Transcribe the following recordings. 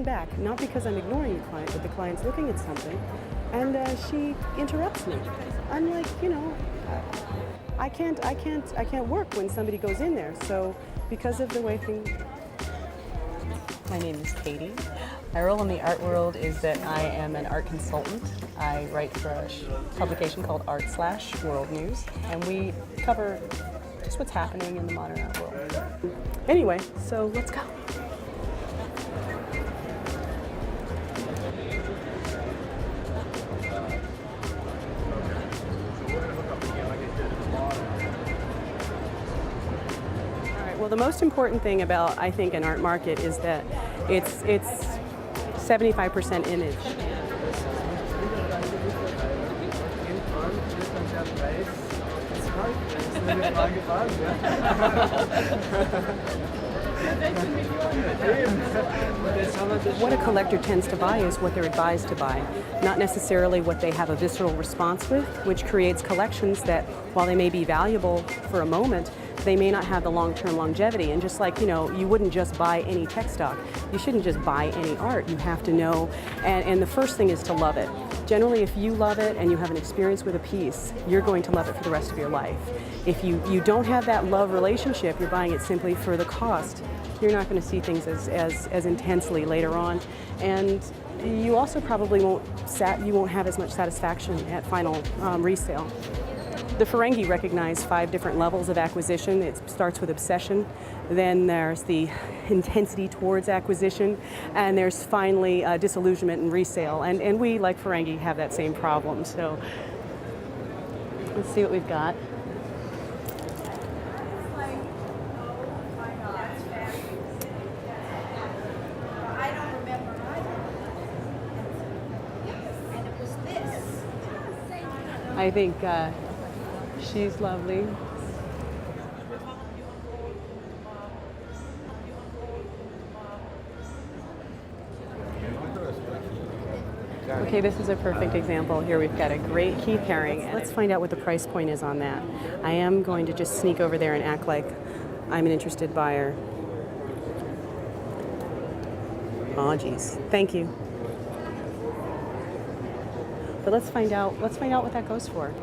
coming back, not because I'm ignoring the client, but the client's looking at something, and she interrupts me. I'm like, I can't work when somebody goes in there. So because of the way things. My name is Katie. My role in the art world is that I am an art consultant. I write for a publication called Art/World News, and we cover just what's happening in the modern art world. Anyway, so let's go. Well, the most important thing about, I think, an art market is that it's 75% image. What a collector tends to buy is what they're advised to buy, not necessarily what they have a visceral response with, which creates collections that, while they may be valuable for a moment, they may not have the long-term longevity. And just like, you wouldn't just buy any tech stock, you shouldn't just buy any art. You have to know, and the first thing is to love it. Generally, if you love it and you have an experience with a piece, you're going to love it for the rest of your life. If you don't have that love relationship, you're buying it simply for the cost, you're not going to see things as intensely later on. And you also probably won't have as much satisfaction at final resale. The Ferengi recognize 5 different levels of acquisition. It starts with obsession, then there's the intensity towards acquisition, and there's finally disillusionment and resale. And we, like Ferengi, have that same problem. So let's see what we've got. I think she's lovely. Okay, this is a perfect example. Here we've got a great Keith Haring. Let's find out what the price point is on that. I am going to just sneak over there and act like I'm an interested buyer. Oh, geez. Thank you. But let's find out what that goes for.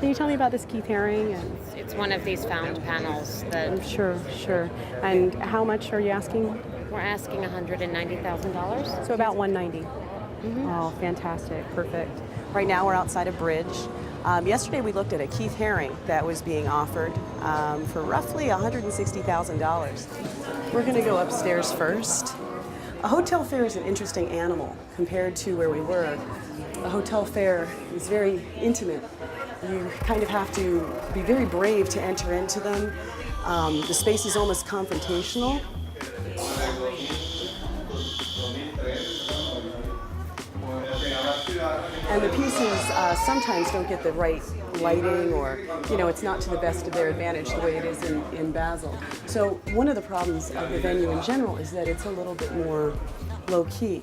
Can you tell me about this Keith Haring? It's one of these found panels that... Sure. And how much are you asking? We're asking $190,000. So about $190,000. Mm-hmm. Oh, fantastic. Perfect. Right now we're outside a bridge. Yesterday we looked at a Keith Haring that was being offered for roughly $160,000. We're going to go upstairs first. A hotel fair is an interesting animal compared to where we were. A hotel fair is very intimate. You kind of have to be very brave to enter into them. The space is almost confrontational. And the pieces sometimes don't get the right lighting, or it's not to the best of their advantage the way it is in Basel. So one of the problems of the venue in general is that it's a little bit more low-key.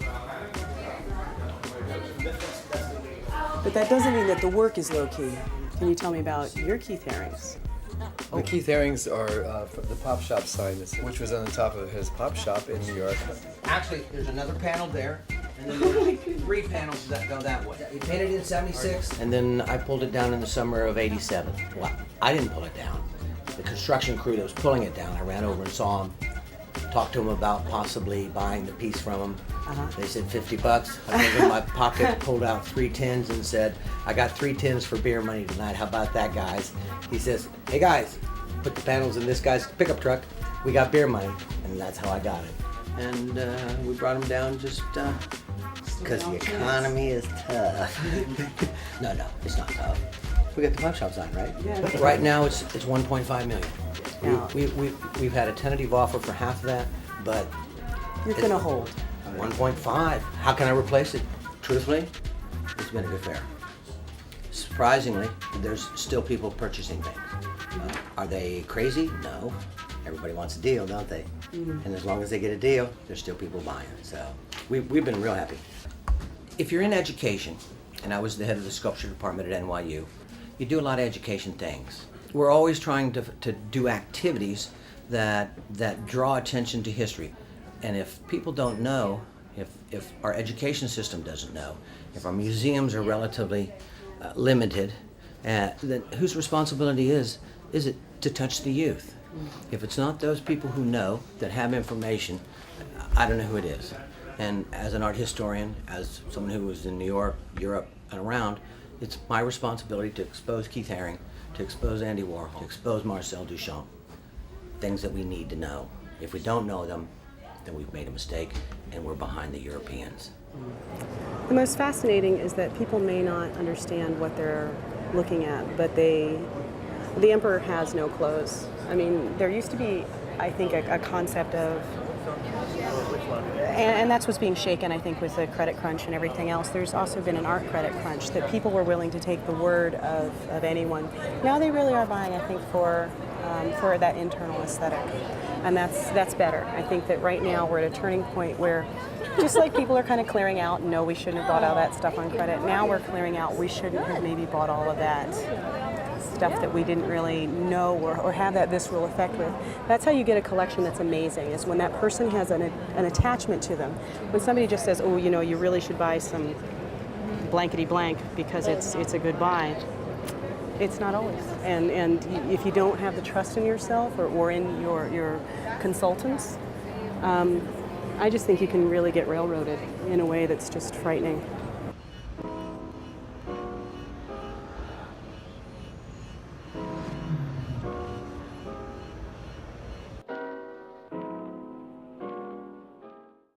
But that doesn't mean that the work is low-key. Can you tell me about your Keith Harings? The Keith Harings are the Pop Shop sign, which was on the top of his Pop Shop in New York. Actually, there's another panel there, and then there's 3 panels that go that way. He painted it in '76, and then I pulled it down in the summer of '87. Well, I didn't pull it down. The construction crew that was pulling it down, I ran over and saw him, talked to him about possibly buying the piece from him. They said $50. I put in my pocket, pulled out 3 tins and said, I got 3 tins for beer money tonight. How about that, guys? He says, hey guys, put the panels in this guy's pickup truck. We got beer money. And that's how I got it. And we brought him down just because the economy is tough. No, it's not tough. We got the Pop Shop sign, right? Yeah. Right now it's 1.5 million. Yeah. We've had a tentative offer for half of that, but You're going to hold. 1.5. How can I replace it? Truthfully, it's been a good fair. Surprisingly, there's still people purchasing things. Are they crazy? No. Everybody wants a deal, don't they? Mm-hmm. And as long as they get a deal, there's still people buying. So we've been real happy. If you're in education, and I was the head of the sculpture department at NYU, you do a lot of education things. We're always trying to do activities that draw attention to history. And if people don't know, if our education system doesn't know, if our museums are relatively limited, then whose responsibility is it to touch the youth? If it's not those people who know, that have information, I don't know who it is. And as an art historian, as someone who was in New York, Europe, and around, it's my responsibility to expose Keith Haring, to expose Andy Warhol, to expose Marcel Duchamp, things that we need to know. If we don't know them, then we've made a mistake and we're behind the Europeans. The most fascinating is that people may not understand what they're looking at, but the emperor has no clothes. I mean, there used to be, I think, a concept of, and that's what's being shaken, I think, with the credit crunch and everything else. There's also been an art credit crunch that people were willing to take the word of anyone. Now they really are buying, I think, for that internal aesthetic. And that's better. I think that right now we're at a turning point where, just like people are kind of clearing out, no, we shouldn't have bought all that stuff on credit. Now we're clearing out, we shouldn't have maybe bought all of that stuff that we didn't really know or have that visceral effect with. That's how you get a collection that's amazing, is when that person has an attachment to them. When somebody just says, oh, you know, you really should buy some blankety blank because it's a good buy. It's not always. And if you don't have the trust in yourself or in your consultants, I just think you can really get railroaded in a way that's just frightening.